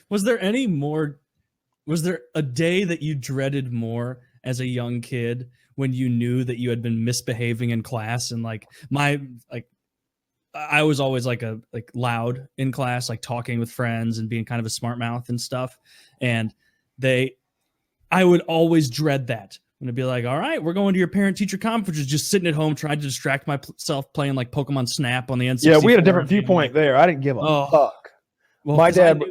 Was there a day that you dreaded more as a young kid when you knew that you had been misbehaving in class? And I was always like loud in class, like talking with friends and being kind of a smart mouth and stuff. And I would always dread that. And I'd be like, all right, we're going to your parent-teacher conference, just sitting at home trying to distract myself playing like Pokemon Snap on the N64. Yeah, we had a different viewpoint there. I didn't give a fuck. Well, my dad,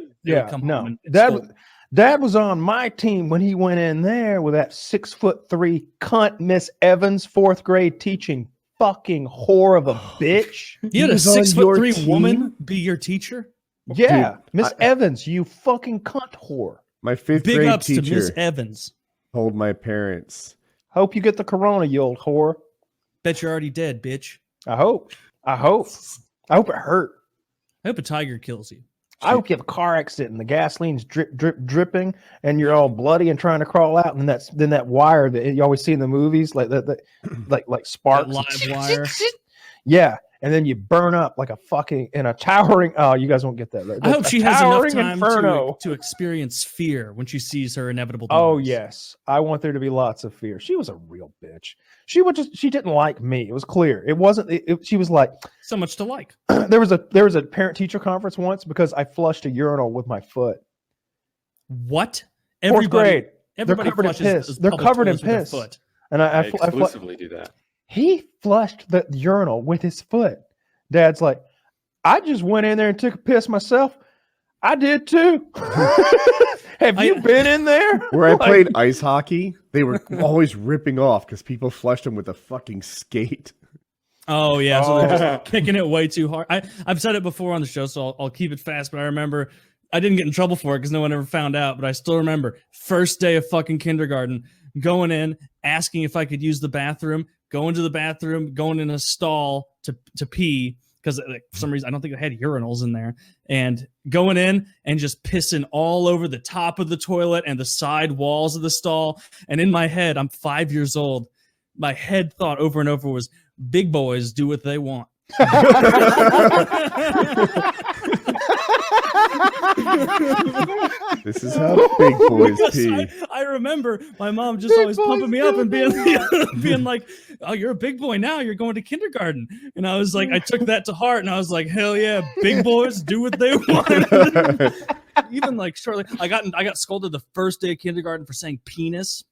Dad was on my team when he went in there with that 6'3" cunt, Miss Evans, 4th grade teaching fucking whore of a bitch. You had a 6'3" woman be your teacher? Yeah, Miss Evans, you fucking cunt whore. My 5th Big grade ups teacher to Miss Evans. Told my parents. Hope you get the corona, you old whore. Bet you're already dead, bitch. I hope it hurt. I hope a tiger kills you. I hope you have a car accident and the gasoline's dripping and you're all bloody and trying to crawl out, and then that wire that you always see in the movies, like sparks, that live wire. Yeah, and then you burn up like a fucking in a towering. Oh, you guys won't get that. I hope she has enough time to experience fear when she sees her inevitable demise. Oh yes, I want there to be lots of fear. She was a real bitch. She didn't like me. It was clear. It wasn't. She was like so much to like. There was a parent teacher conference once because I flushed a urinal with my foot. What? 4th grade. Everybody they're covered in piss. They're covered in piss. And I exclusively do that. He flushed the urinal with his foot. Dad's like, I just went in there and took a piss myself. I did too. Have you been in there? Where I played ice hockey, they were always ripping off because people flushed them with a fucking skate. Oh yeah, so they're just kicking it way too hard. I've said it before on the show, so I'll keep it fast. But I remember I didn't get in trouble for it because no one ever found out. But I still remember first day of fucking kindergarten, going in, asking if I could use the bathroom, going to the bathroom, going in a stall to pee because for some reason I don't think they had urinals in there, and going in and just pissing all over the top of the toilet and the side walls of the stall. And in my head, I'm 5 years old. My head thought over and over was, big boys do what they want. This is how big boys pee. I remember my mom just always pumping me up and being like, oh, you're a big boy now. You're going to kindergarten. And I was like, I took that to heart and I was like, hell yeah, big boys do what they want. Even like shortly, I got scolded the first day of kindergarten for saying penis.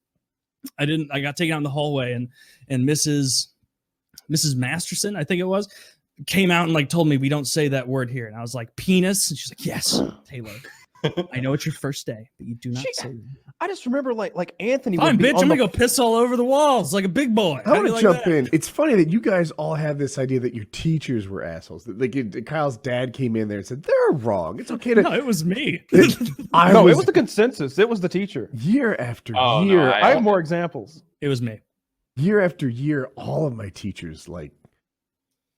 I got taken out in the hallway and Mrs. Masterson, I think it was, came out and like told me we don't say that word here. And I was like, penis. And she's like, yes, Taylor, I know it's your first day, but you do not say that. I just remember like Anthony. Fine, bitch, I'm gonna go piss all over the walls like a big boy. I want to jump in. It's funny that you guys all have this idea that your teachers were assholes. Like Kyle's dad came in there and said, they're wrong. It's okay to. No, it was me. It was the consensus. It was the teacher. Year after year. No, I have more examples. It was me. Year after year, all of my teachers, like,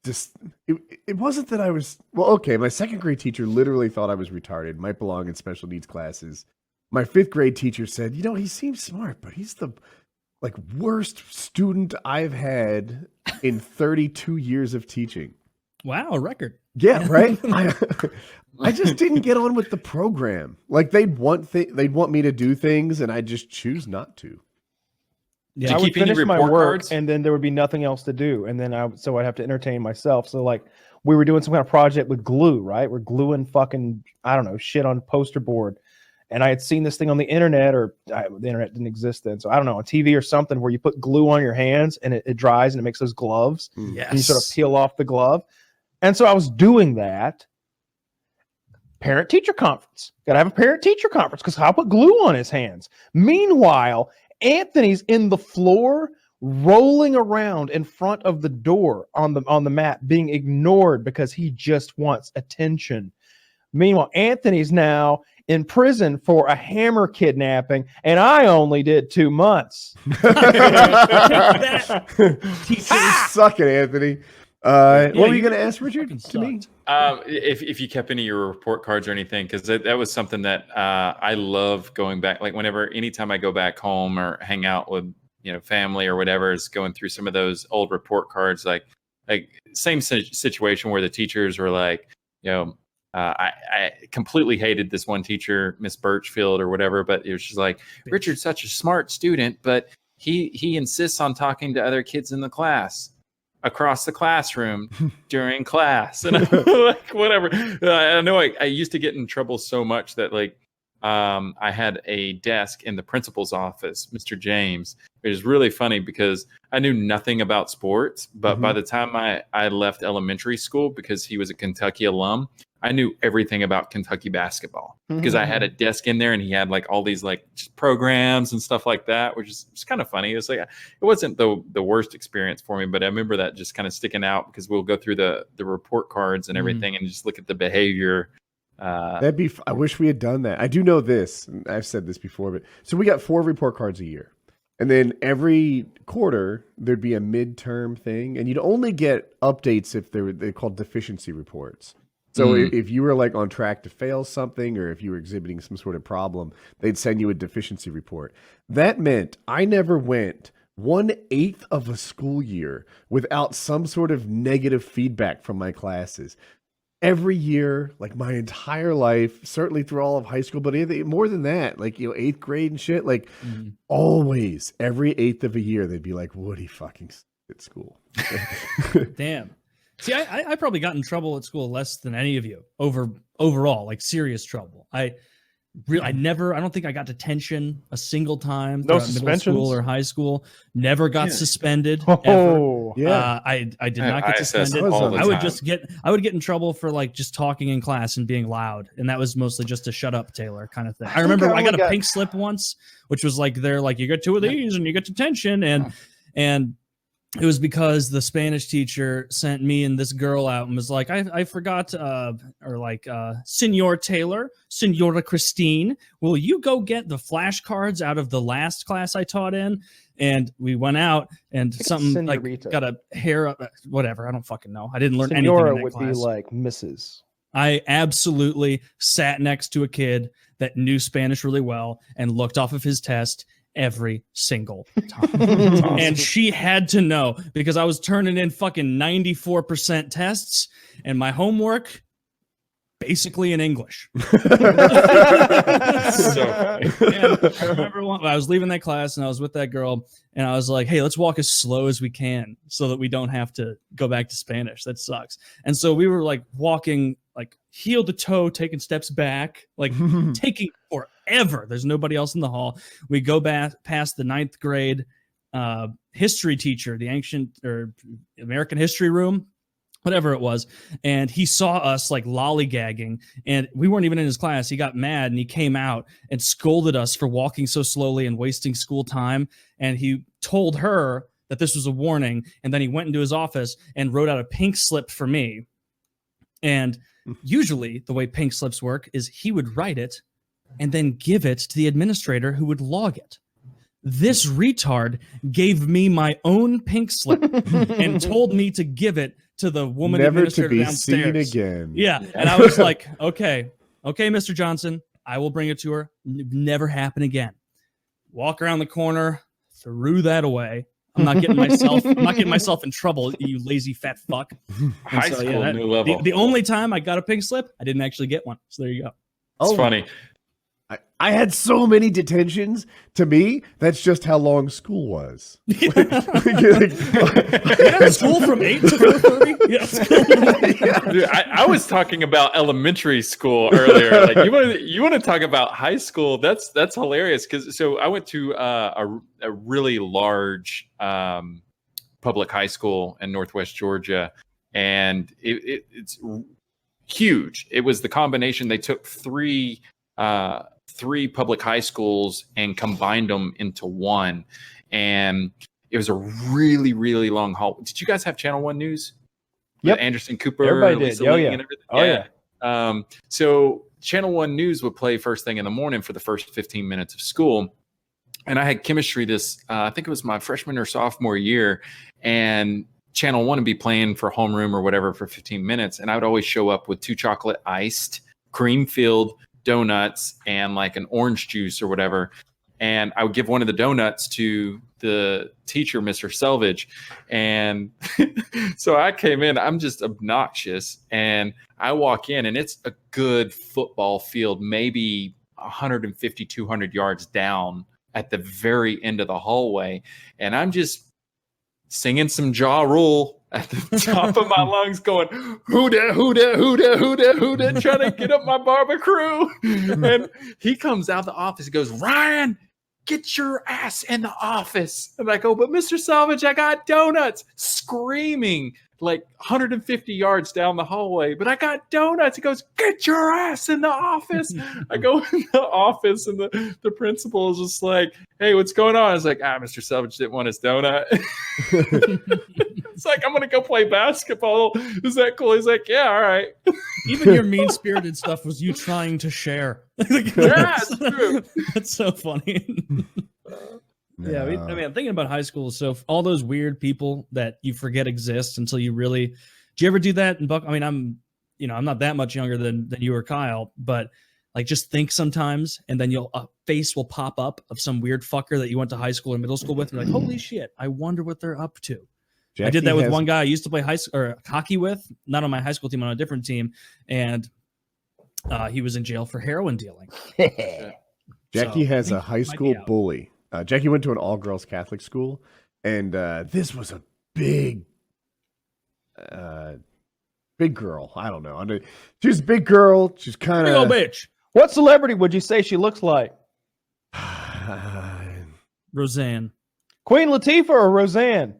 just, it wasn't that I was, well, okay, my 2nd grade teacher literally thought I was retarded, might belong in special needs classes. My 5th grade teacher said, he seems smart, but he's the, like, worst student I've had in 32 years of teaching. Wow, a record. Yeah, right? I just didn't get on with the program. Like, they'd want me to do things, and I just choose not to. Yeah, I would finish my work, and then there would be nothing else to do, and then I'd have to entertain myself. So like we were doing some kind of project with glue, right? We're gluing fucking shit on poster board, and I had seen this thing on the internet, or the internet didn't exist then, so I don't know, on TV or something, where you put glue on your hands and it dries and it makes those gloves. Yes. And you sort of peel off the glove, and so I was doing that. Parent-teacher conference. Got to have a parent-teacher conference because I'll put glue on his hands. Meanwhile, Anthony's in the floor rolling around in front of the door on the mat, being ignored because he just wants attention. Meanwhile, Anthony's now in prison for a hammer kidnapping, and I only did 2 months. Teachers suck it, Anthony. What were you going to ask, Richard? To me? If you kept any of your report cards or anything, because that was something that I love going back. Like anytime I go back home or hang out with family or whatever, is going through some of those old report cards. Like same situation where the teachers were like, I completely hated this one teacher, Miss Birchfield or whatever, but it was just like, Richard's such a smart student, but he insists on talking to other kids in the class across the classroom during class. And I'm like, whatever. I know I used to get in trouble so much that like I had a desk in the principal's office, Mr. James. It was really funny because I knew nothing about sports, but by the time I left elementary school, because he was a Kentucky alum, I knew everything about Kentucky basketball because I had a desk in there and he had like all these like just programs and stuff like that, which is kind of funny. It was like, it wasn't the worst experience for me, but I remember that just kind of sticking out because we'll go through the report cards and everything and just look at the behavior. That'd be, I wish we had done that. I do know this, and I've said this before, but so we got 4 report cards a year. And then every quarter there'd be a midterm thing, and you'd only get updates if they're called deficiency reports. So if you were like on track to fail something, or if you were exhibiting some sort of problem, they'd send you a deficiency report. That meant I never went 1/8 of a school year without some sort of negative feedback from my classes. Every year, like my entire life, certainly through all of high school, but more than that, like, 8th grade and shit, like always, every 8th of a year, they'd be like, Woody fucking at school. Damn. See, I probably got in trouble at school less than any of you overall, like serious trouble. I don't think I got detention a single time. No throughout middle school suspensions? or high school. Never got suspended. Oh, ever. yeah. I did not get ISS suspended. all the I would time. I would get in trouble for like just talking in class and being loud, and that was mostly just a "shut up, Taylor" kind of thing. I remember I got a pink slip once, which was like they're like, you get 2 of these and you get detention, and it was because the Spanish teacher sent me and this girl out and was like, I forgot, Senor Taylor, Senora Christine, will you go get the flashcards out of the last class I taught in? And we went out and something like senorita. got a hair up, whatever. I don't fucking know. I didn't learn Senora anything in that would class. be like Mrs. I absolutely sat next to a kid that knew Spanish really well and looked off of his test every single time. And she had to know because I was turning in fucking 94% tests and my homework basically in English. So funny. And I remember I was leaving that class and I was with that girl and I was like, hey, let's walk as slow as we can so that we don't have to go back to Spanish. That sucks. And so we were like walking like heel to toe, taking steps back, like taking forever. There's nobody else in the hall. We go back past the 9th grade history teacher, the ancient or American history room, whatever it was. And he saw us like lollygagging and we weren't even in his class. He got mad and he came out and scolded us for walking so slowly and wasting school time. And he told her that this was a warning. And then he went into his office and wrote out a pink slip for me. And usually the way pink slips work is he would write it and then give it to the administrator who would log it. This retard gave me my own pink slip and told me to give it to the woman Never to administrator be downstairs. seen again. Yeah. And I was like, okay, Mr. Johnson, I will bring it to her. Never happen again. Walk around the corner, threw that away. I'm not getting myself in trouble, you lazy fat fuck. High school, new level. The only time I got a pink slip, I didn't actually get one. So there you go. It's funny. I had so many detentions. To me, that's just how long school was. School from 8 to 4:30. Yeah. Dude, I was talking about elementary school earlier. Like you want to talk about high school? That's hilarious. Because I went to a really large public high school in Northwest Georgia, and it's huge. It was the combination. They took three public high schools and combined them into one. And it was a really, really long haul. Did you guys have Channel 1 News? Yep. With Anderson Cooper, Everybody Lisa did. Oh, Ling, yeah. and everything? Oh, yeah. So Channel 1 News would play first thing in the morning for the first 15 minutes of school. And I had chemistry I think it was my freshman or sophomore year. And Channel 1 would be playing for homeroom or whatever for 15 minutes. And I would always show up with 2 chocolate iced, cream-filled donuts and like an orange juice or whatever. and I would give one of the donuts to the teacher, Mr. Selvage. And so I came in, I'm just obnoxious, and I walk in, and it's a good football field, maybe 150, 200 yards down at the very end of the hallway. And I'm just singing some Ja Rule at the top of my lungs, going, who da, who da, who da, who da, who da, trying to get up my barbecue. And he comes out of the office and goes, Ryan, get your ass in the office. And I go, but Mr. Salvage, I got donuts, screaming like 150 yards down the hallway, but I got donuts. He goes, get your ass in the office. I go in the office, and the principal is just like, hey, what's going on? I was like, Mr. Salvage didn't want his donut. It's like, I'm going to go play basketball. Is that cool? He's like, yeah, all right. Even your mean-spirited stuff was you trying to share. Yeah, it's true. That's so funny. Yeah, I mean, I'm thinking about high school. So all those weird people that you forget exist until you really. Do you ever do that? And Buck, I mean, I'm not that much younger than you or Kyle, but like just think sometimes, and then a face will pop up of some weird fucker that you went to high school or middle school with. And you're like, holy shit, I wonder what they're up to. Jackie, I did that with one guy I used to play hockey with, not on my high school team, on a different team, and he was in jail for heroin dealing. Jackie has a high school bully. Jackie went to an all-girls Catholic school, and this was a big girl. I don't know. She's a big girl. She's kind of... Big old bitch. What celebrity would you say she looks like? Roseanne. Queen Latifah or Roseanne?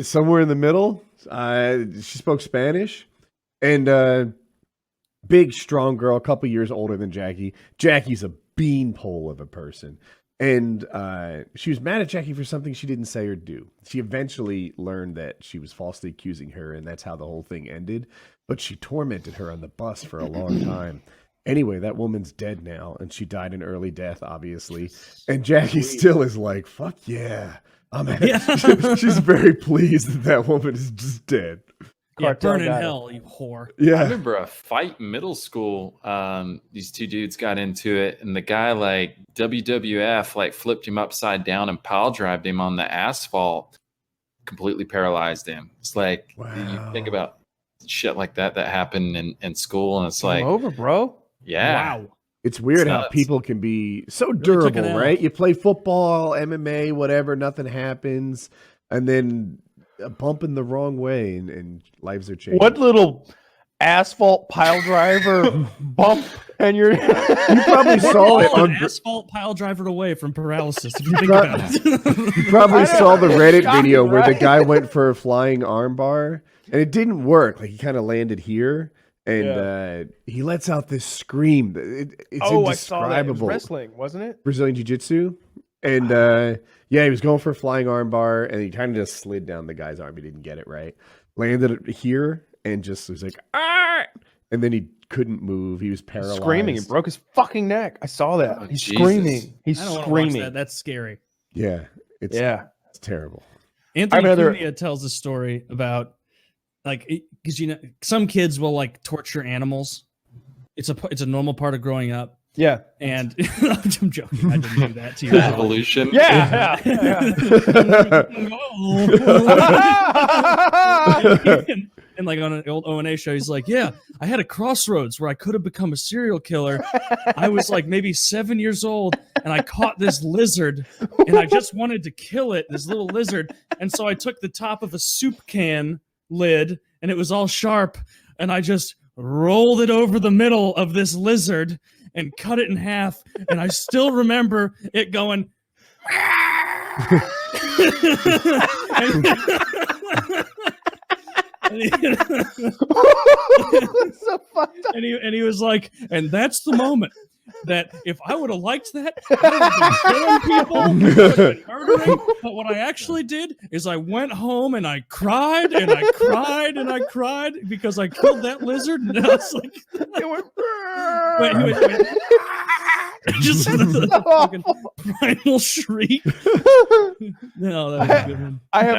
Somewhere in the middle. She spoke Spanish. And big, strong girl, a couple years older than Jackie. Jackie's a beanpole of a person. And she was mad at Jackie for something she didn't say or do. She eventually learned that she was falsely accusing her, and that's how the whole thing ended. But she tormented her on the bus for a long time. Anyway, that woman's dead now, and she died an early death, obviously. And Jackie still is like, fuck yeah. She's very pleased that woman is just dead. Yeah, burn in hell, you whore. Yeah. I remember a fight in middle school. These two dudes got into it, and the guy, like WWF, like flipped him upside down and pile drived him on the asphalt, completely paralyzed him. It's like, you think about shit like that happened in school, and it's like, over, bro. Yeah. Wow. It's weird how people can be so durable, right? You play football, MMA, whatever, nothing happens, and then a bump in the wrong way, and lives are changed. What little asphalt pile driver bump, and you probably saw it on asphalt pile driver away from paralysis. If you think about it, you probably saw the Reddit video where the guy went for a flying armbar, and it didn't work. Like he kind of landed here. And he lets out this scream. It's indescribable. I saw that. It was wrestling, wasn't it? Brazilian Jiu-Jitsu. And he was going for a flying armbar, and he kind of just slid down the guy's arm. He didn't get it right. Landed it here, and just was like, ah! And then he couldn't move. He was paralyzed. Screaming. He broke his fucking neck. I saw that. He's Jesus. screaming. He's I don't screaming. Watch that. That's scary. Yeah. It's terrible. Anthony Cunha tells a story about, like, because some kids will like torture animals. It's a normal part of growing up. Yeah, and I'm joking. I didn't do that to you. Evolution. Yeah. And like on an old O&A show, he's like, "Yeah, I had a crossroads where I could have become a serial killer. I was like maybe 7 years old, and I caught this lizard, and I just wanted to kill it, this little lizard. And so I took the top of a soup can lid, and it was all sharp, and I just rolled it over the middle of this lizard and cut it in half, and I still remember it going so fucked up. And he was like, and that's the moment that if I would have liked that, I would have been killing people, I would have been murdering. But what I actually did is I went home and I cried and I cried and I cried because I killed that lizard. And I was like, it went, just the fucking primal shriek. No, that was a good one. I have